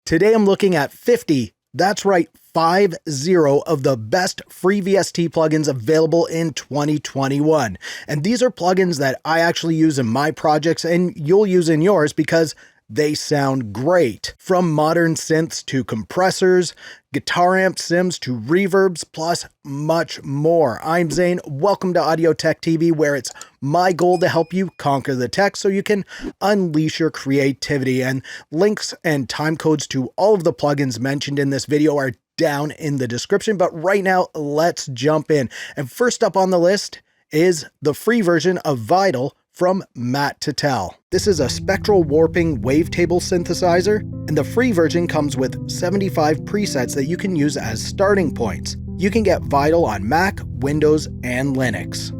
Today I'm looking at 50, that's right, 50 of the best free VST plugins available in 2021. And these are plugins that I actually use in my projects and you'll use in yours because they sound great. From modern synths to compressors, guitar amp sims to reverbs, plus much more. I'm Zane, welcome to Audio Tech TV, where it's my goal to help you conquer the tech so you can unleash your creativity. And links and time codes to all of the plugins mentioned in this video are down in the description, but right now let's jump in. And first up on the list is the free version of Vital from Matt to Tell. This is a spectral warping wavetable synthesizer, and the free version comes with 75 presets that you can use as starting points. You can get Vital on Mac, Windows, and Linux.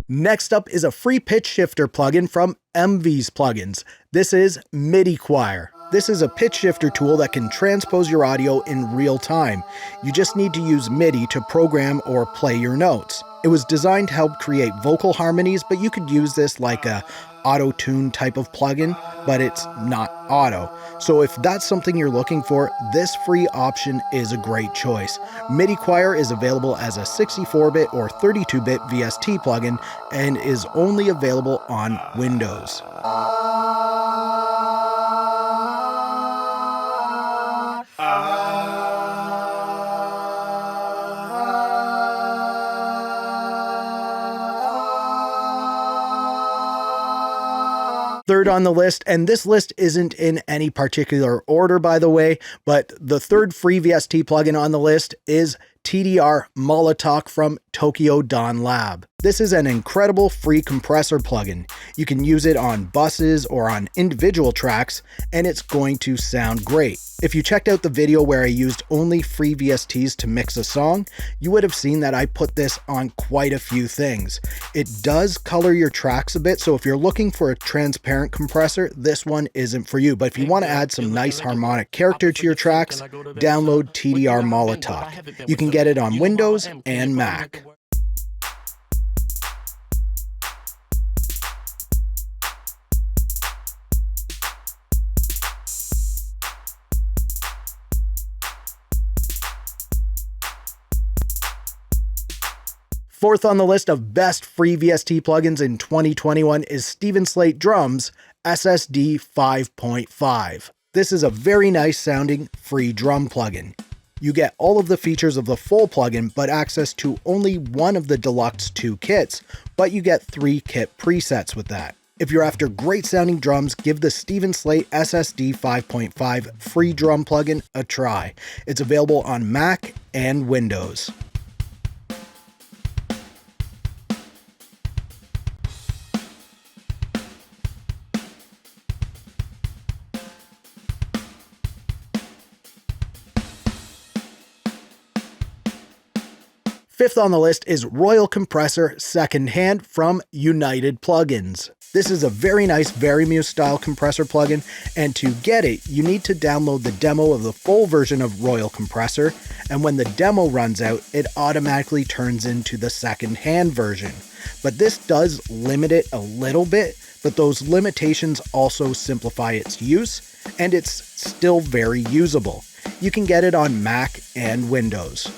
Next up is a free pitch shifter plugin from MV's plugins. This is Midi Choir. This is a pitch shifter tool that can transpose your audio in real time. You just need to use MIDI to program or play your notes. It was designed to help create vocal harmonies, but you could use this like a auto-tune type of plugin, but it's not auto. So if that's something you're looking for, this free option is a great choice. Midi Choir is available as a 64-bit or 32-bit VST plugin and is only available on Windows. Third on the list, and this list isn't in any particular order, by the way, but the third free VST plugin on the list is TDR Molotok from Tokyo Dawn Lab. This is an incredible free compressor plugin. You can use it on buses or on individual tracks, and it's going to sound great. If you checked out the video where I used only free VSTs to mix a song, you would have seen that I put this on quite a few things. It does color your tracks a bit, so if you're looking for a transparent compressor, this one isn't for you. But if you want to add some nice harmonic character to your tracks, download TDR Molotok. You can get it on Windows and Mac. Fourth on the list of best free VST plugins in 2021 is Steven Slate Drums SSD 5.5. This is a very nice sounding free drum plugin. You get all of the features of the full plugin, but access to only one of the deluxe 2 kits, but you get 3 kit presets with that. If you're after great sounding drums, give the Steven Slate SSD 5.5 free drum plugin a try. It's available on Mac and Windows. Fifth on the list is Royal Compressor Secondhand from United Plugins. This is a very nice Verimuse style compressor plugin, and to get it, you need to download the demo of the full version of Royal Compressor, and when the demo runs out, it automatically turns into the second-hand version. But this does limit it a little bit, but those limitations also simplify its use, and it's still very usable. You can get it on Mac and Windows.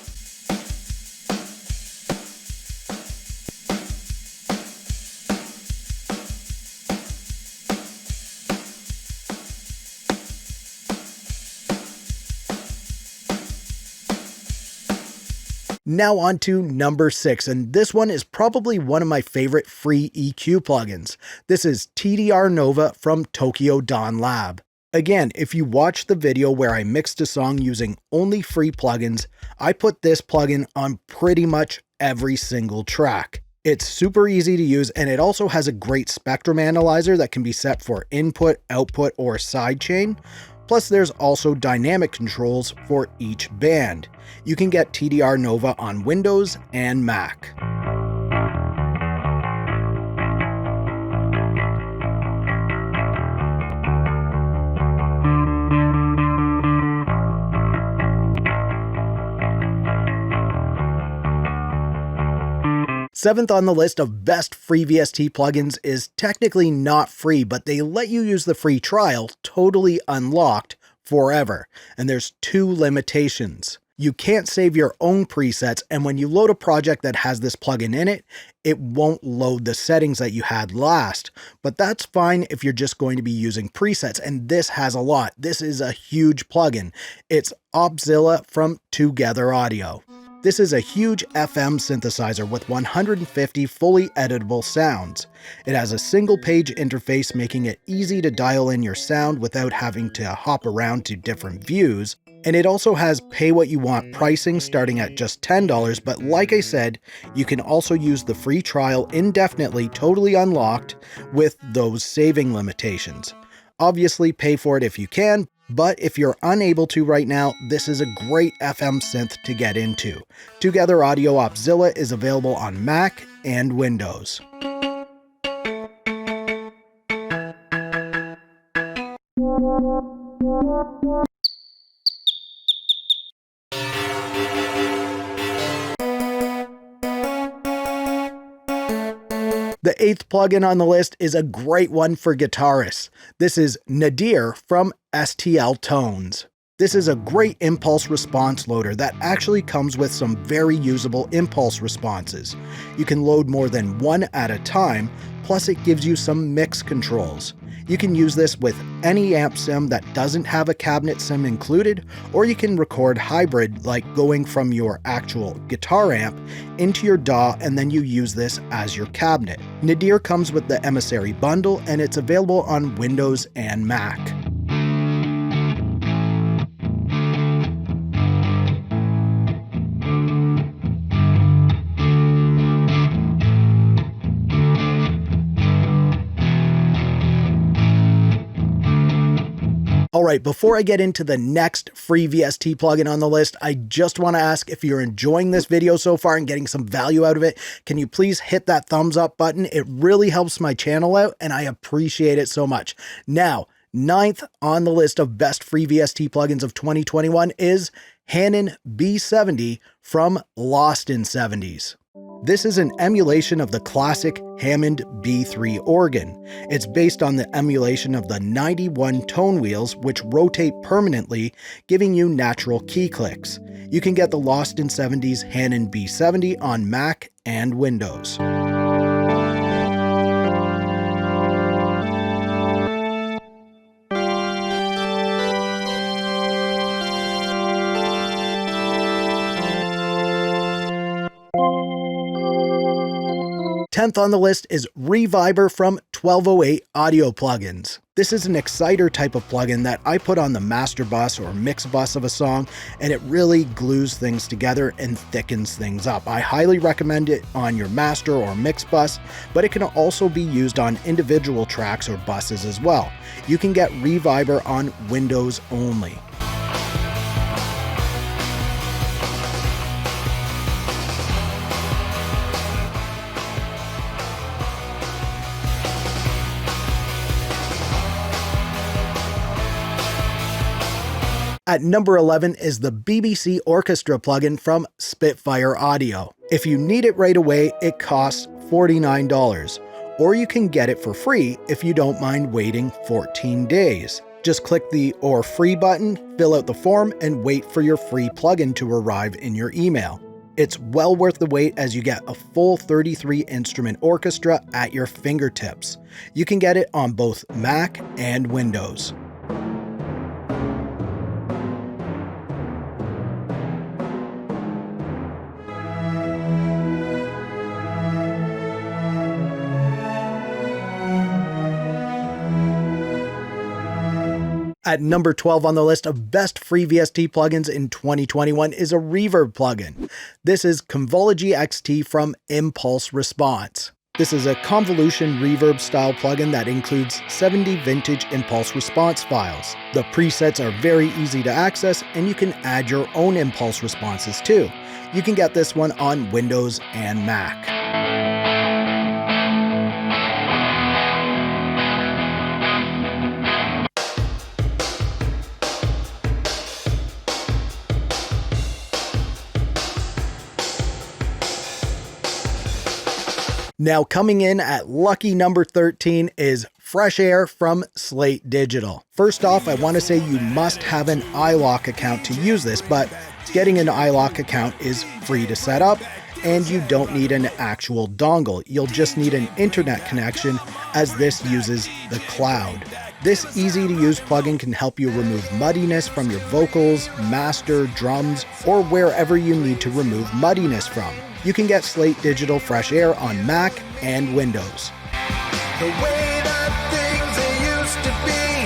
Now on to number 6, and this one is probably one of my favorite free EQ plugins. This is TDR Nova from Tokyo Dawn Lab. Again, if you watch the video where I mixed a song using only free plugins, I put this plugin on pretty much every single track. It's super easy to use, and it also has a great spectrum analyzer that can be set for input, output, or sidechain. Plus, there's also dynamic controls for each band. You can get TDR Nova on Windows and Mac. Seventh on the list of best free VST plugins is technically not free, but they let you use the free trial totally unlocked forever. And there's two limitations. You can't save your own presets, and when you load a project that has this plugin in it, it won't load the settings that you had last. But that's fine if you're just going to be using presets, and this has a lot. This is a huge plugin. It's Opzilla from Together Audio. This is a huge FM synthesizer with 150 fully editable sounds. It has a single page interface, making it easy to dial in your sound without having to hop around to different views. And it also has pay what you want pricing starting at just $10, but like I said, you can also use the free trial indefinitely, totally unlocked, with those saving limitations. Obviously pay for it if you can, but if you're unable to right now, this is a great FM synth to get into. Together Audio Opzilla is available on Mac and Windows. The eighth plugin on the list is a great one for guitarists. This is NADiR from STL Tones. This is a great impulse response loader that actually comes with some very usable impulse responses. You can load more than one at a time, plus it gives you some mix controls. You can use this with any amp sim that doesn't have a cabinet sim included, or you can record hybrid, like going from your actual guitar amp into your DAW, and then you use this as your cabinet. NADiR comes with the Emissary bundle, and it's available on Windows and Mac. Alright, before I get into the next free VST plugin on the list, I just want to ask if you're enjoying this video so far and getting some value out of it, can you please hit that thumbs up button? It really helps my channel out and I appreciate it so much. Now, ninth on the list of best free VST plugins of 2021 is Hanon B70 from Lost in 70s. This is an emulation of the classic Hammond B3 organ. It's based on the emulation of the 91 tone wheels, which rotate permanently, giving you natural key clicks. You can get the Lost in 70s Hanon B70 on Mac and Windows. Tenth on the list is Reviber from 1208 Audio Plugins. This is an exciter type of plugin that I put on the master bus or mix bus of a song, and it really glues things together and thickens things up. I highly recommend it on your master or mix bus, but it can also be used on individual tracks or buses as well. You can get Reviber on Windows only. At number 11 is the BBC Orchestra plugin from Spitfire Audio. If you need it right away, it costs $49, or you can get it for free if you don't mind waiting 14 days. Just click the or free button, fill out the form, and wait for your free plugin to arrive in your email. It's well worth the wait as you get a full 33 instrument orchestra at your fingertips. You can get it on both Mac and Windows. At number 12 on the list of best free VST plugins in 2021 is a Reverb plugin. This is Convology XT from Impulse Response. This is a convolution reverb style plugin that includes 70 vintage impulse response files. The presets are very easy to access, and you can add your own impulse responses too. You can get this one on Windows and Mac. Now coming in at lucky number 13 is Fresh Air from Slate Digital. First off, I want to say you must have an iLok account to use this, but getting an iLok account is free to set up, and you don't need an actual dongle. You'll just need an internet connection, as this uses the cloud. This easy-to-use plugin can help you remove muddiness from your vocals, master, drums, or wherever you need to remove muddiness from. You can get Slate Digital Fresh Air on Mac and Windows. The way that things used to be,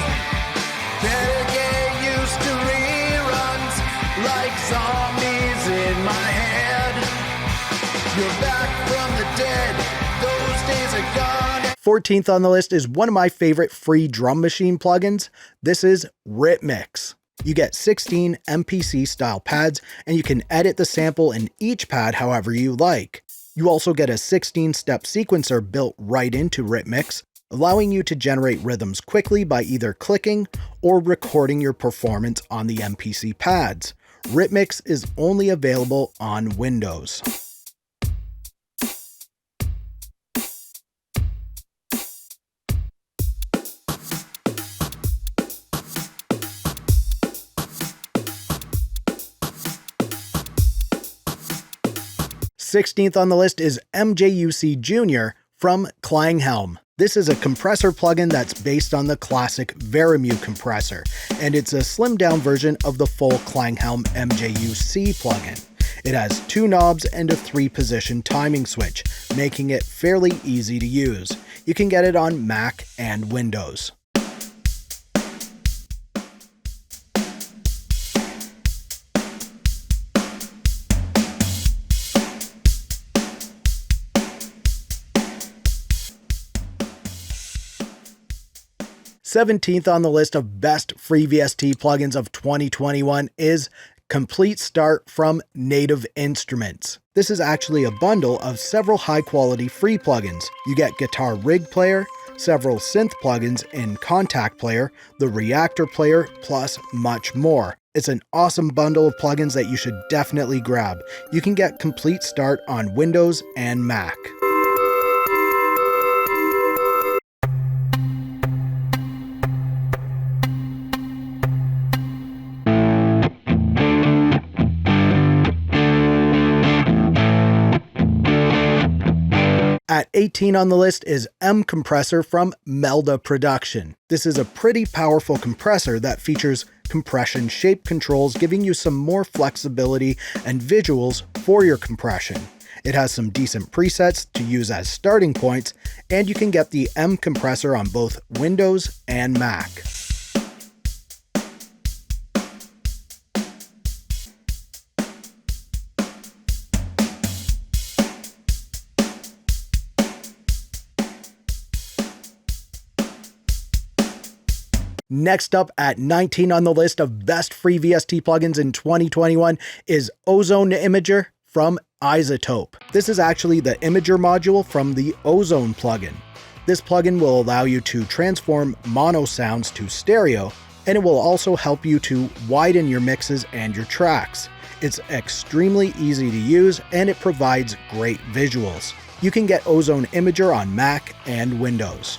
better get used to reruns, like zombies in my head. You're back from the dead, those days are gone. 14th on the list is one of my favorite free drum machine plugins. This is Ritmix. You get 16 MPC style pads, and you can edit the sample in each pad however you like. You also get a 16-step sequencer built right into Ritmix, allowing you to generate rhythms quickly by either clicking or recording your performance on the MPC pads. Ritmix is only available on Windows. Sixteenth on the list is MJUCjr from Klanghelm. This is a compressor plugin that's based on the classic Verimue compressor, and it's a slimmed down version of the full Klanghelm MJUC plugin. It has 2 knobs and a 3-position timing switch, making it fairly easy to use. You can get it on Mac and Windows. Seventeenth on the list of best free VST plugins of 2021 is Komplete Start from Native Instruments. This is actually a bundle of several high-quality free plugins. You get Guitar Rig Player, several synth plugins in Contact Player, the Reactor Player, plus much more. It's an awesome bundle of plugins that you should definitely grab. You can get Komplete Start on Windows and Mac. At 18 on the list is MCompressor from Melda Production. This is a pretty powerful compressor that features compression shape controls, giving you some more flexibility and visuals for your compression. It has some decent presets to use as starting points, and you can get the MCompressor on both Windows and Mac. Next up at 19 on the list of best free VST plugins in 2021 is Ozone Imager from iZotope. This is actually the Imager module from the Ozone plugin. This plugin will allow you to transform mono sounds to stereo, and it will also help you to widen your mixes and your tracks. It's extremely easy to use, and it provides great visuals. You can get Ozone Imager on Mac and Windows.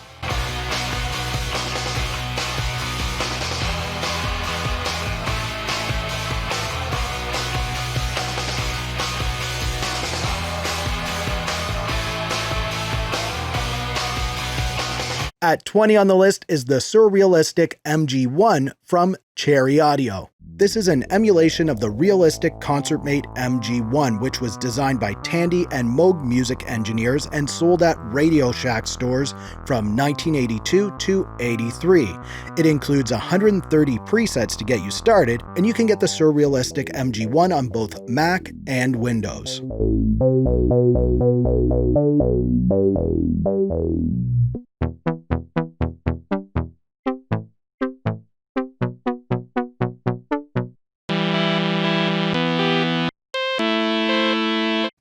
At 20 on the list is the Surrealistic MG-1 from Cherry Audio. This is an emulation of the realistic ConcertMate MG-1, which was designed by Tandy and Moog music engineers and sold at Radio Shack stores from 1982 to 83. It includes 130 presets to get you started, and you can get the Surrealistic MG-1 on both Mac and Windows.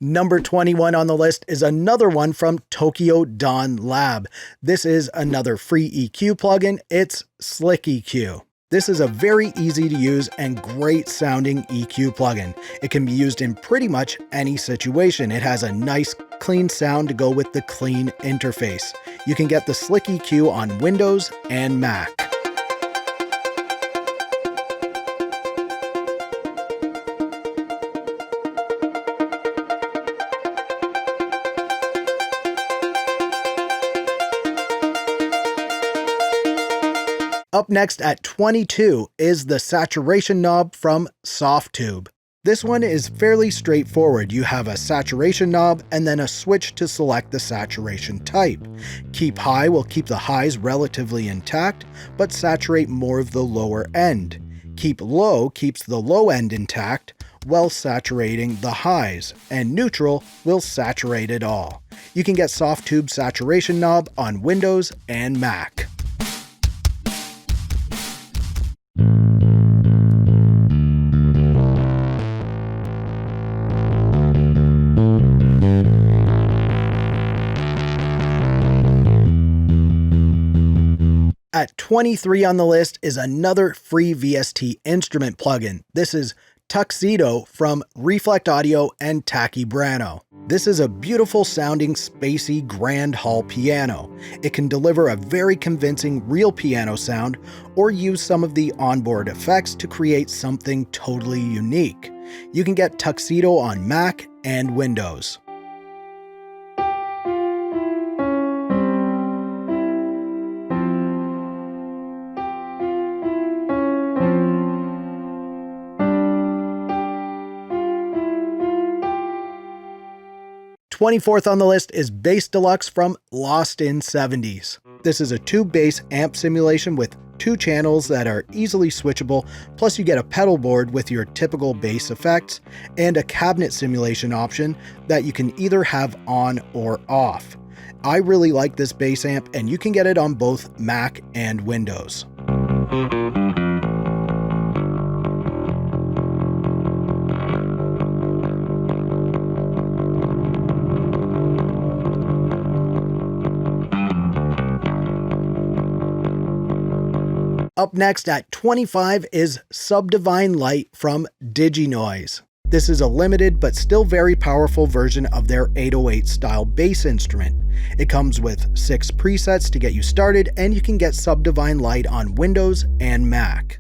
Number 21 on the list is another one from Tokyo Dawn Lab. This is another free EQ plugin. It's Slick EQ. This is a very easy to use and great sounding EQ plugin. It can be used in pretty much any situation. It has a nice clean sound to go with the clean interface. You can get the Slick EQ on Windows and Mac. Up next at 22 is the saturation knob from Softube. This one is fairly straightforward. You have a saturation knob and then a switch to select the saturation type. Keep high will keep the highs relatively intact, but saturate more of the lower end. Keep low keeps the low end intact while saturating the highs, and neutral will saturate it all. You can get Softube saturation knob on Windows and Mac. At 23 on the list is another free VST instrument plugin. This is Tuxedo from Reflect Audio and Tacky Brano. This is a beautiful sounding spacey grand hall piano. It can deliver a very convincing real piano sound or use some of the onboard effects to create something totally unique. You can get Tuxedo on Mac and Windows. '24th on the list is Bass Deluxe from Lost in 70s. This is a tube bass amp simulation with 2 channels that are easily switchable, plus you get a pedal board with your typical bass effects, and a cabinet simulation option that you can either have on or off. I really like this bass amp, and you can get it on both Mac and Windows. Up next at 25 is Subdivine Lite from DigiNoise. This is a limited but still very powerful version of their 808 style bass instrument. It comes with 6 presets to get you started, and you can get Subdivine Lite on Windows and Mac.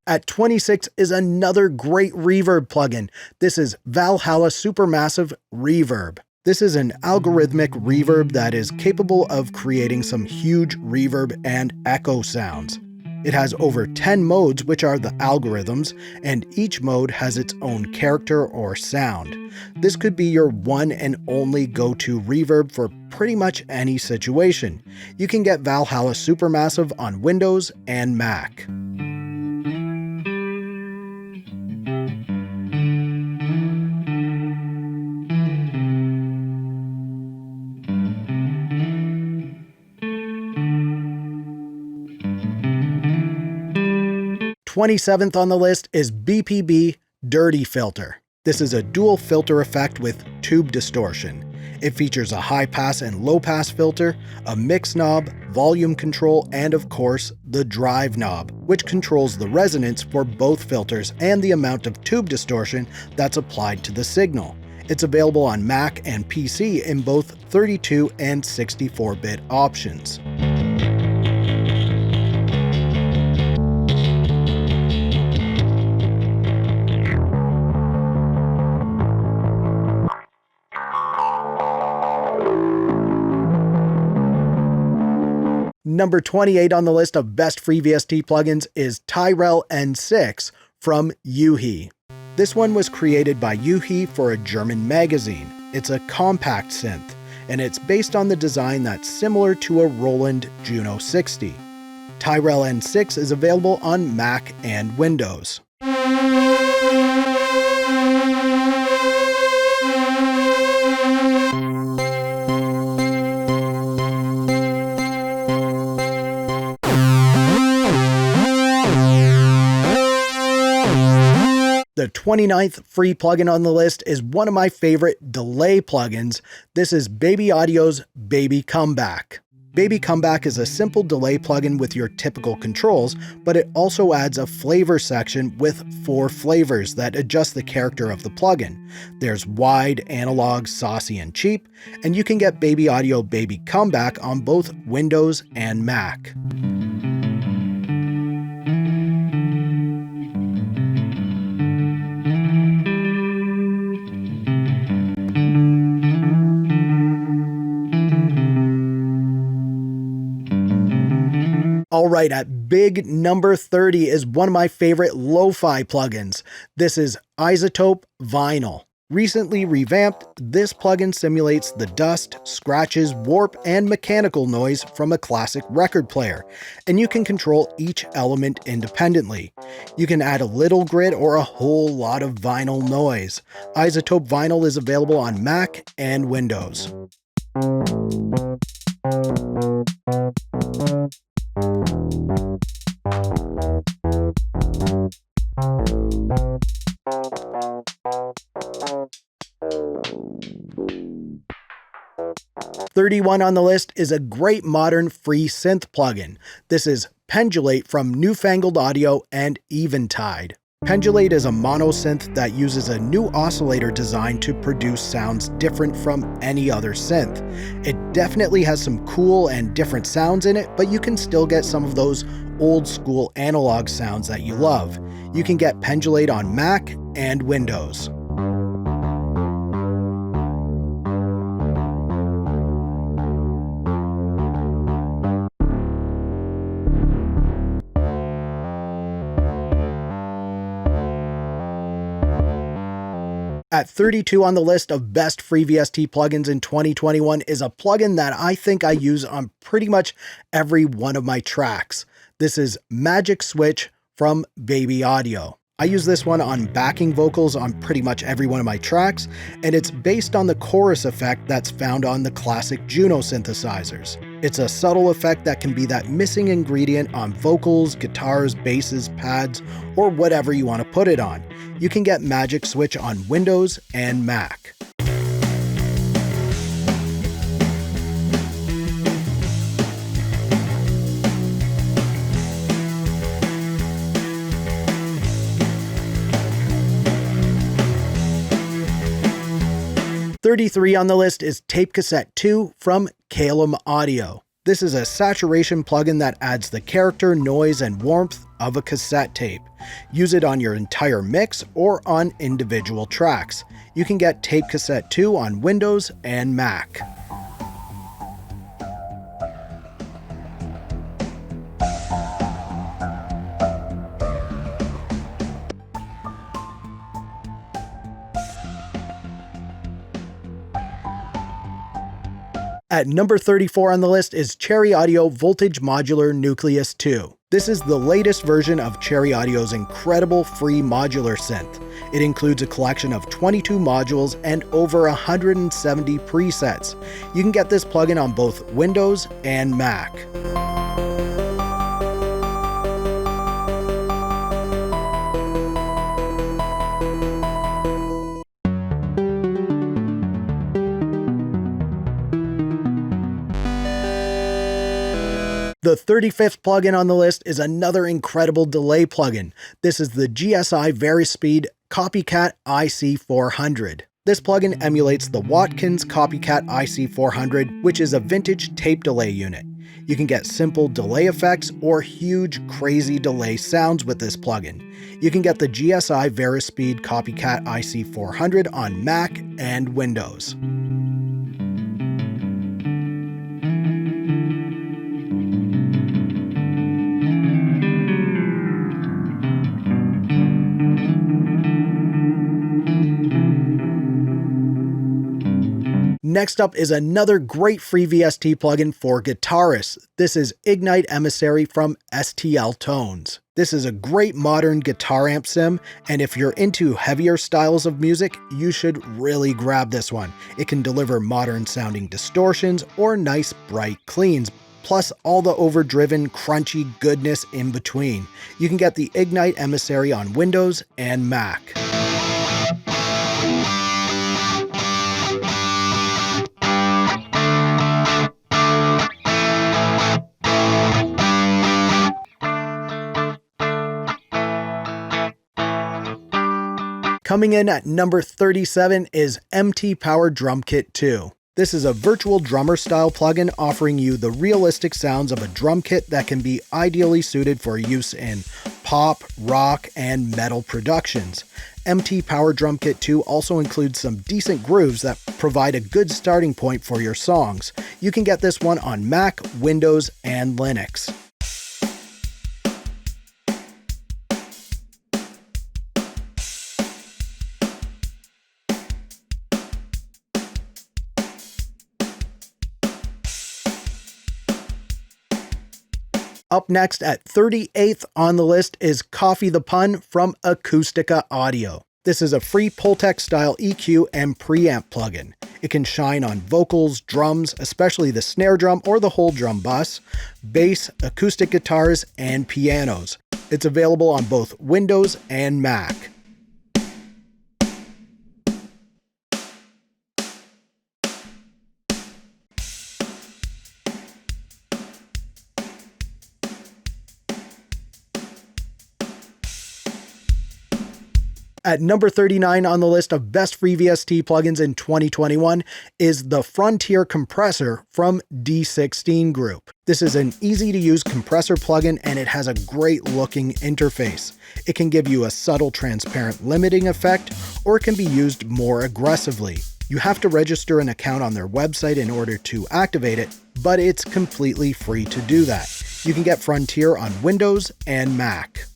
At 26 is another great reverb plugin. This is Valhalla Supermassive Reverb. This is an algorithmic reverb that is capable of creating some huge reverb and echo sounds. It has over 10 modes, which are the algorithms, and each mode has its own character or sound. This could be your one and only go-to reverb for pretty much any situation. You can get Valhalla Supermassive on Windows and Mac. '27th on the list is BPB Dirty Filter. This is a dual filter effect with tube distortion. It features a high pass and low pass filter, a mix knob, volume control, and of course, the drive knob, which controls the resonance for both filters and the amount of tube distortion that's applied to the signal. It's available on Mac and PC in both 32 and 64-bit options. Number 28 on the list of best free VST plugins is Tyrell N6 from UHE. This one was created by UHE for a German magazine. It's a compact synth, and it's based on the design that's similar to a Roland Juno 60. Tyrell N6 is available on Mac and Windows. The 29th free plugin on the list is one of my favorite delay plugins. This is Baby Audio's Baby Comeback. Baby Comeback is a simple delay plugin with your typical controls, but it also adds a flavor section with 4 flavors that adjust the character of the plugin. There's wide, analog, saucy, and cheap, and you can get Baby Audio Baby Comeback on both Windows and Mac. Alright, at big number 30 is one of my favorite lo-fi plugins. This is iZotope Vinyl. Recently revamped, this plugin simulates the dust, scratches, warp, and mechanical noise from a classic record player, and you can control each element independently. You can add a little grit or a whole lot of vinyl noise. iZotope Vinyl is available on Mac and Windows. #31 on the list is a great modern free synth plugin. This is Pendulate from Newfangled Audio and Eventide. Pendulate is a mono synth that uses a new oscillator design to produce sounds different from any other synth. It definitely has some cool and different sounds in it, but you can still get some of those old school analog sounds that you love. You can get Pendulate on Mac and Windows. At 32 on the list of best free VST plugins in 2021 is a plugin that I think I use on pretty much every one of my tracks. This is Magic Switch from Baby Audio. I use this one on backing vocals on pretty much every one of my tracks, and it's based on the chorus effect that's found on the classic Juno synthesizers. It's a subtle effect that can be that missing ingredient on vocals, guitars, basses, pads, or whatever you want to put it on. You can get Magic Switch on Windows and Mac. #33 on the list is Tape Cassette 2 from Calum Audio. This is a saturation plugin that adds the character, noise, and warmth of a cassette tape. Use it on your entire mix or on individual tracks. You can get Tape Cassette 2 on Windows and Mac. At number 34 on the list is Cherry Audio Voltage Modular Nucleus 2. This is the latest version of Cherry Audio's incredible free modular synth. It includes a collection of 22 modules and over 170 presets. You can get this plugin on both Windows and Mac. The 35th plugin on the list is another incredible delay plugin. This is the GSI Varispeed Copycat IC400. This plugin emulates the Watkins Copycat IC400, which is a vintage tape delay unit. You can get simple delay effects or huge, crazy delay sounds with this plugin. You can get the GSI Varispeed Copycat IC400 on Mac and Windows. Next up is another great free VST plugin for guitarists. This is Ignite Emissary from STL Tones. This is a great modern guitar amp sim, and if you're into heavier styles of music, you should really grab this one. It can deliver modern sounding distortions or nice bright cleans, plus all the overdriven, crunchy goodness in between. You can get the Ignite Emissary on Windows and Mac. Coming in at number 37 is MT Power Drumkit 2. This is a virtual drummer style plugin offering you the realistic sounds of a drum kit that can be ideally suited for use in pop, rock, and metal productions. MT Power Drumkit 2 also includes some decent grooves that provide a good starting point for your songs. You can get this one on Mac, Windows, and Linux. Up next at 38th on the list is Coffee the Pun from Acoustica Audio. This is a free Pultec style EQ and preamp plugin. It can shine on vocals, drums, especially the snare drum or the whole drum bus, bass, acoustic guitars, and pianos. It's available on both Windows and Mac. At number 39 on the list of best free VST plugins in 2021 is the Frontier Compressor from D16 Group. This is an easy-to-use compressor plugin and it has a great-looking interface. It can give you a subtle transparent limiting effect, or it can be used more aggressively. You have to register an account on their website in order to activate it, but it's completely free to do that. You can get Frontier on Windows and Mac.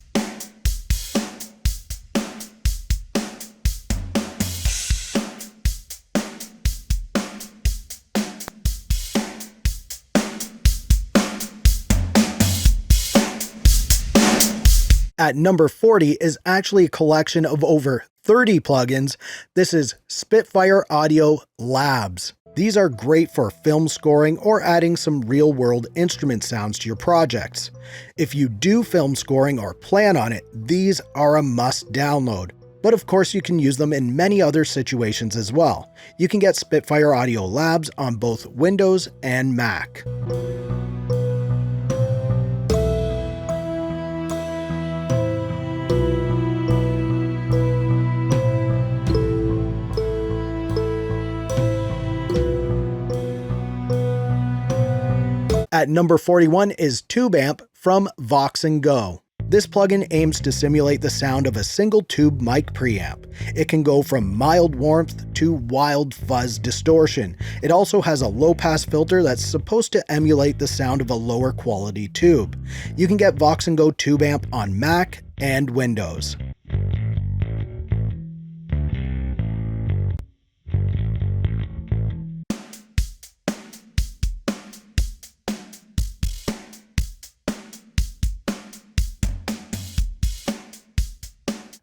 At number 40 is actually a collection of over 30 plugins. This is Spitfire Audio Labs. These are great for film scoring or adding some real-world instrument sounds to your projects. If you do film scoring or plan on it, these are a must download. But of course you can use them in many other situations as well. You can get Spitfire Audio Labs on both Windows and Mac. At number 41 is Tube Amp from Voxengo. This plugin aims to simulate the sound of a single tube mic preamp. It can go from mild warmth to wild fuzz distortion. It also has a low-pass filter that's supposed to emulate the sound of a lower quality tube. You can get Voxengo Tube Amp on Mac and Windows.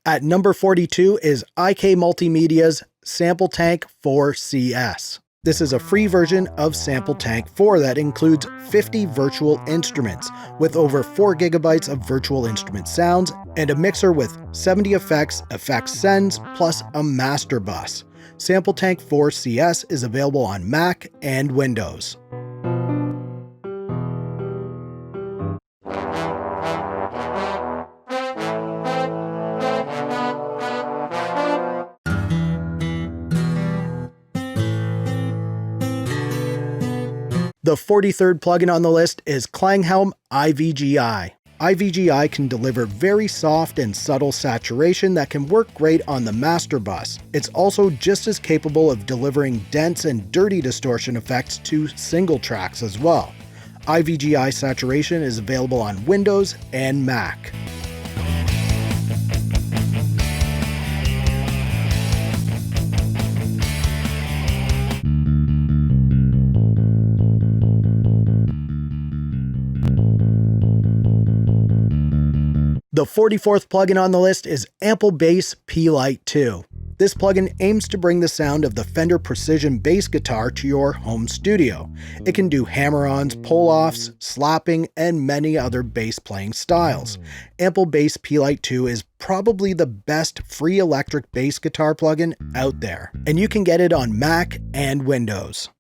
At number 42 is IK Multimedia's Sample Tank 4 CS. This is a free version of Sample Tank 4 that includes 50 virtual instruments with over 4 gigabytes of virtual instrument sounds and a mixer with 70 effects, effects sends, plus a master bus. Sample Tank 4 CS is available on Mac and Windows. The 43rd plugin on the list is Klanghelm IVGI. IVGI can deliver very soft and subtle saturation that can work great on the master bus. It's also just as capable of delivering dense and dirty distortion effects to single tracks as well. IVGI saturation is available on Windows and Mac. The 44th plugin on the list is Ample Bass P-Lite 2. This plugin aims to bring the sound of the Fender Precision bass guitar to your home studio. It can do hammer-ons, pull-offs, slapping, and many other bass playing styles. Ample Bass P-Lite 2 is probably the best free electric bass guitar plugin out there, and you can get it on Mac and Windows.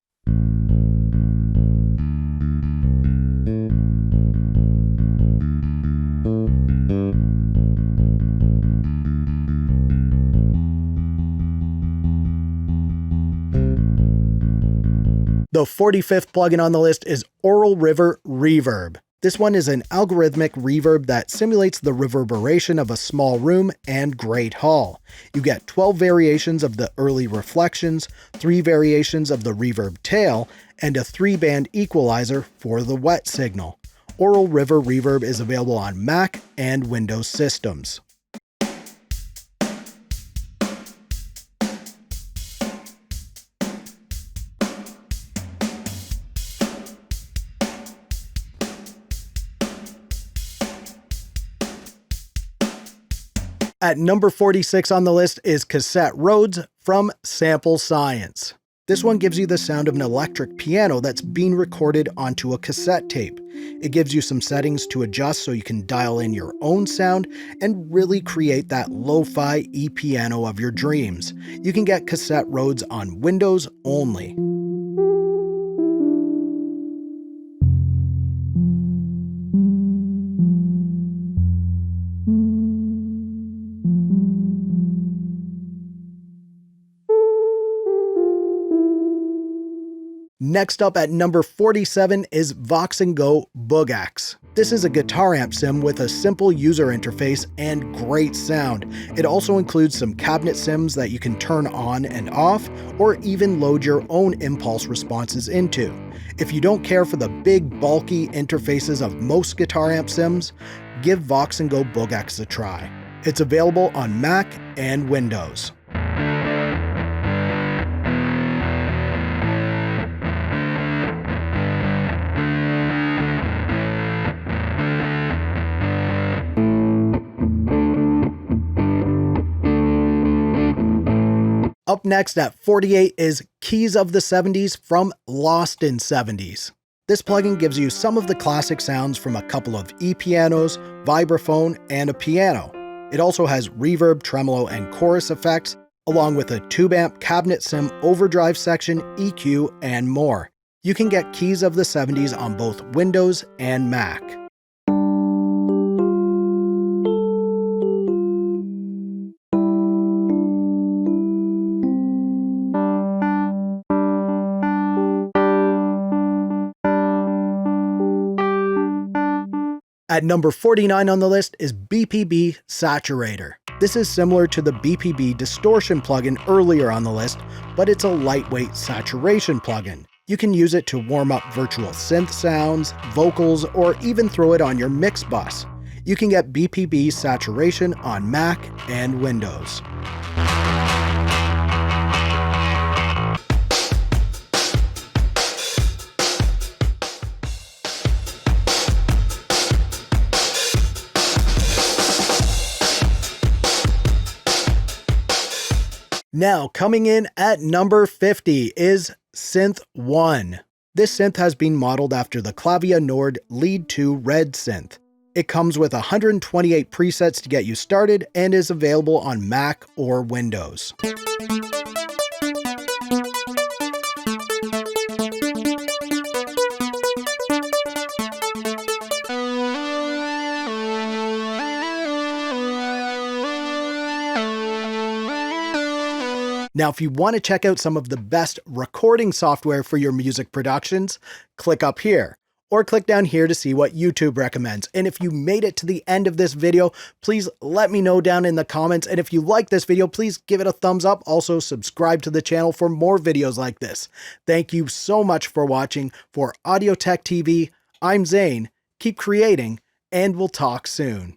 The 45th plugin on the list is Aural River Reverb. This one is an algorithmic reverb that simulates the reverberation of a small room and great hall. You get 12 variations of the early reflections, 3 variations of the reverb tail, and a 3-band equalizer for the wet signal. Aural River Reverb is available on Mac and Windows systems. At number 46 on the list is Cassette Roads from Sample Science. This one gives you the sound of an electric piano that's being recorded onto a cassette tape. It gives you some settings to adjust so you can dial in your own sound and really create that lo-fi e-piano of your dreams. You can get Cassette Roads on Windows only. Next up at number 47 is Voxengo Boogex. This is a guitar amp sim with a simple user interface and great sound. It also includes some cabinet sims that you can turn on and off, or even load your own impulse responses into. If you don't care for the big, bulky interfaces of most guitar amp sims, give Voxengo Boogex a try. It's available on Mac and Windows. Up next at 48 is Keys of the 70s from Lost in 70s. This plugin gives you some of the classic sounds from a couple of e-pianos, vibraphone, and a piano. It also has reverb, tremolo, and chorus effects, along with a tube amp, cabinet sim, overdrive section, EQ, and more. You can get Keys of the 70s on both Windows and Mac. At number 49 on the list is BPB Saturator. This is similar to the BPB Distortion plugin earlier on the list, but it's a lightweight saturation plugin. You can use it to warm up virtual synth sounds, vocals, or even throw it on your mix bus. You can get BPB Saturation on Mac and Windows. Now, coming in at number 50 is Synth 1. This synth has been modeled after the Clavia Nord Lead 2 Red synth. It comes with 128 presets to get you started and is available on Mac or Windows. Now, if you want to check out some of the best recording software for your music productions, click up here, or click down here to see what YouTube recommends. And if you made it to the end of this video, please let me know down in the comments. And if you like this video, please give it a thumbs up. Also, subscribe to the channel for more videos like this. Thank you so much for watching. For Audio Tech TV, I'm Zane. Keep creating, and we'll talk soon.